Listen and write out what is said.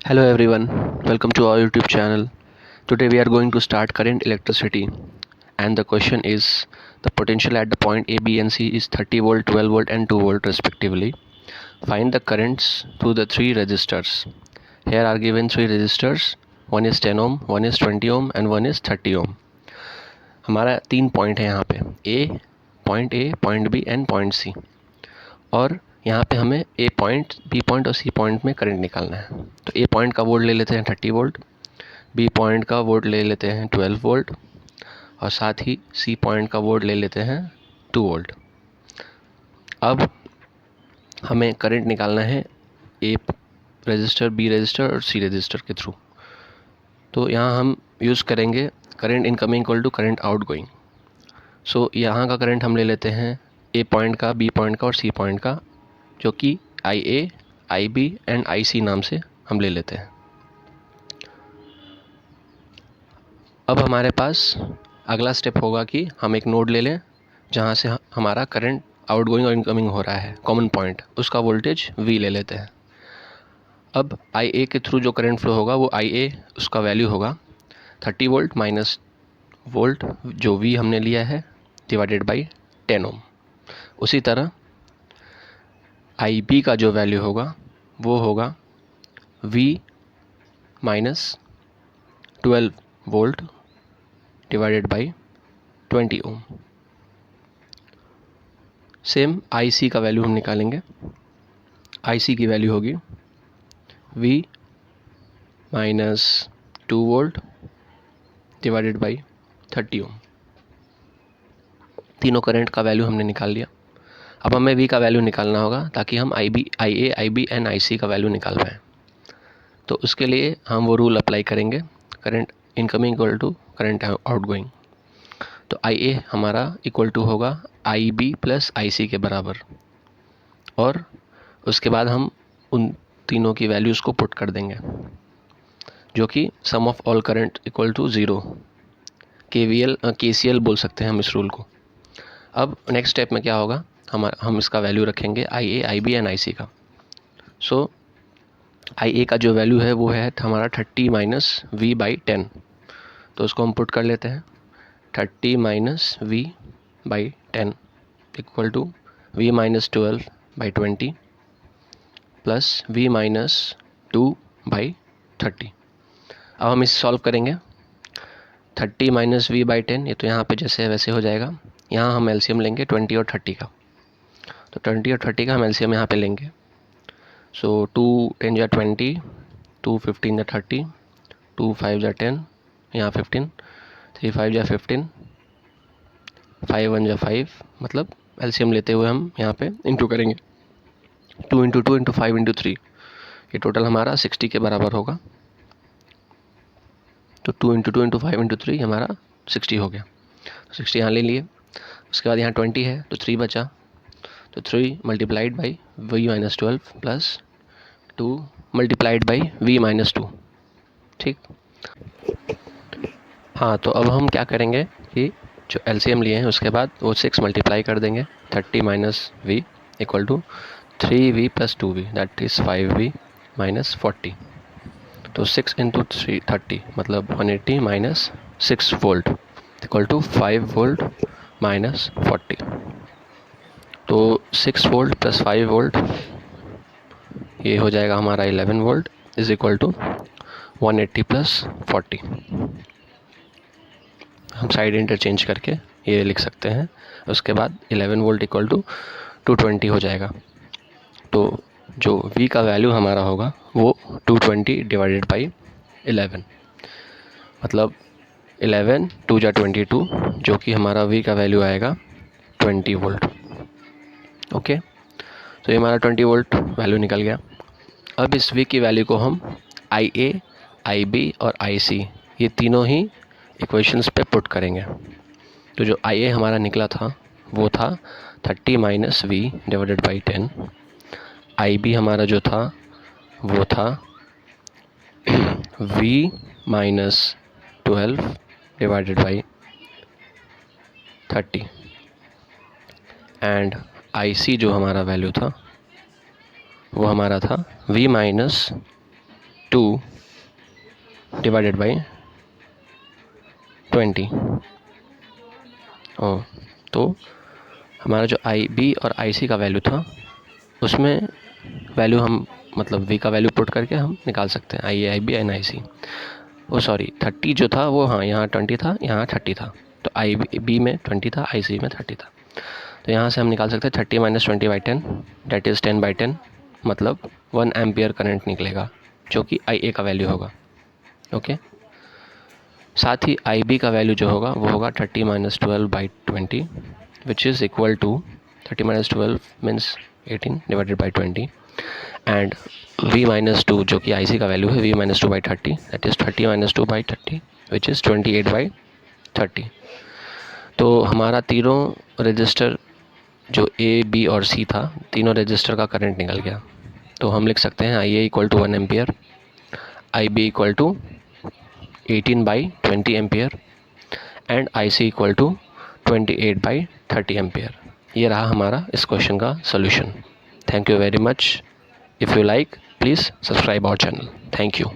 Hello everyone, welcome to our YouTube channel. Today we are going to start current electricity, and the question is the potential at the point A, B and C is 30 volt, 12 volt and 2 volt respectively. Find the currents through the three resistors. Here are given three resistors, one is 10 ohm, one is 20 ohm and one is 30 ohm. हमारा तीन point है यहाँ पे A, point B and point C, और यहाँ पे हमें ए point, B point और सी पॉइंट में करंट निकालना है। तो ए पॉइंट का वोल्ट ले लेते हैं 30 वोल्ट, बी पॉइंट का वोल्ट ले लेते हैं 12 वोल्ट और साथ ही सी पॉइंट का वोल्ट ले लेते हैं 2 वोल्ट। अब हमें करंट निकालना है ए रजिस्टर, बी रजिस्टर और सी रजिस्टर के थ्रू। तो यहाँ हम यूज़ करेंगे current incoming equal to current out going. So यहाँ का करंट हम ले लेते हैं ए पॉइंट का, बी पॉइंट का और सी पॉइंट का, जो कि आई ए, आई बी एंड आई सी नाम से हम ले लेते हैं। अब हमारे पास अगला स्टेप होगा कि हम एक नोड ले लें जहाँ से हमारा करंट आउटगोइंग और इनकमिंग हो रहा है, कॉमन पॉइंट, उसका वोल्टेज V ले लेते हैं। अब आई ए के थ्रू जो करंट फ्लो होगा वो आई ए, उसका वैल्यू होगा 30 वोल्ट माइनस वोल्ट जो V हमने लिया है डिवाइडेड बाई 10 ओम। उसी तरह आई बी का जो वैल्यू होगा वो होगा V minus 12 volt divided by 20 ohm. Same I C का वैल्यू हम निकालेंगे। आई सी की वैल्यू होगी V minus 2 volt divided by 30 ओम। तीनों करंट का वैल्यू हमने निकाल लिया। अब हमें V का वैल्यू निकालना होगा ताकि हम आई ए, आई बी एंड आई सी का वैल्यू निकाल पाएँ। तो उसके लिए हम वो रूल अप्लाई करेंगे, current incoming equal to current outgoing. तो आई ए हमारा इक्वल टू होगा आई बी प्लस आई सी के बराबर, और उसके बाद हम उन तीनों की वैल्यूज़ को पुट कर देंगे, जो कि sum of all current equal to zero, K C L बोल सकते हैं हम इस रूल को। अब नेक्स्ट स्टेप में क्या होगा, हम इसका वैल्यू रखेंगे आई ए, आई बी एंड आई सी का। सो आई ए का जो वैल्यू है वो है हमारा 30 माइनस वी बाई 10। तो उसको हम पुट कर लेते हैं 30 minus V by 10 equal to V minus 12 by 20 plus V minus 2 by 30। अब हम इसे सॉल्व करेंगे। 30 माइनस वी बाई 10, ये तो यहाँ पे जैसे है वैसे हो जाएगा। यहाँ हम एलसीएम लेंगे 20 और 30 का। तो 20 और 30 का हम एलसीएम यहाँ पे लेंगे। सो 2 10 जा 20, 2 15 जा 30, 2 5 जा 10, यहाँ 15, 3 5 जा 15, 5 1 जा 5, मतलब एलसीएम लेते हुए हम यहाँ पे इंटू करेंगे। 2 इंटू 2 इंटू 5 इंटू 3, ये टोटल हमारा 60 के बराबर होगा। तो 2 इंटू 2 इंटू 5 इंटू 3 हमारा 60 हो गया। 60 यहाँ ले लिए। उसके बाद यहाँ 20 है तो 3 बचा, तो 3 multiplied by V minus 12 plus 2 multiplied by V minus 2। ठीक। हाँ, तो अब हम क्या करेंगे कि जो एलसीएम लिए हैं उसके बाद वो 6 मल्टीप्लाई कर देंगे। 30 minus V equal to 3v plus 2v, that is 5v minus 40। तो 6 इंटू 30 मतलब 180 minus 6 volt equal to 5 volt minus 40। तो 6 वोल्ट प्लस 5 वोल्ट ये हो जाएगा हमारा 11 volt is equal to 180 plus 40। हम साइड इंटरचेंज करके ये लिख सकते हैं। उसके बाद 11 वोल्ट इक्वल टू 220 हो जाएगा। तो जो V का वैल्यू हमारा होगा वो 220 डिवाइडेड बाई 11, मतलब 11 2 जा 22, जो कि हमारा V का वैल्यू आएगा 20 वोल्ट। ओके, तो ये हमारा 20 वोल्ट वैल्यू निकल गया। अब इस V की वैल्यू को हम आई ए, आई बी और आई सी, ये तीनों ही इक्वेशंस पे पुट करेंगे। तो जो आई ए हमारा निकला था वो था 30 minus V divided by 10। I B हमारा जो था वो था v minus 12 divided by 30, and I C जो हमारा वैल्यू था वो हमारा था v माइनस 2 डिवाइडेड बाई 20। तो हमारा जो IB और IC का वैल्यू था उसमें वैल्यू हम मतलब V का वैल्यू पुट करके हम निकाल सकते हैं, IA IB एंड IC। वो सॉरी 30 जो था वो, हाँ यहाँ 20 था, यहाँ 30 था, तो IB में 20 था, IC में 30 था। तो यहाँ से हम निकाल सकते हैं 30 - 20/10 डेट इज़ 10/10, मतलब 1 एम्पियर करंट निकलेगा जो कि IA का वैल्यू होगा। ओके, साथ ही IB का वैल्यू जो होगा वो होगा 30 - 12/20 which is equal to 30 - 12 means 18 divided by 20 and V - 2 जो कि IC का वैल्यू है, V - 2/30 that is 30 - 2/30 which is 28/30। तो हमारा तीनों रजिस्टर जो A, B और C था, तीनों रजिस्टर का करंट निकल गया। तो हम लिख सकते हैं IA equal to 1 ampere, IB equal to 18/20 ampere and IC equal to 28/30 ampere. ये रहा हमारा इस क्वेश्चन का solution. Thank you very much. If you like please subscribe our channel. Thank you.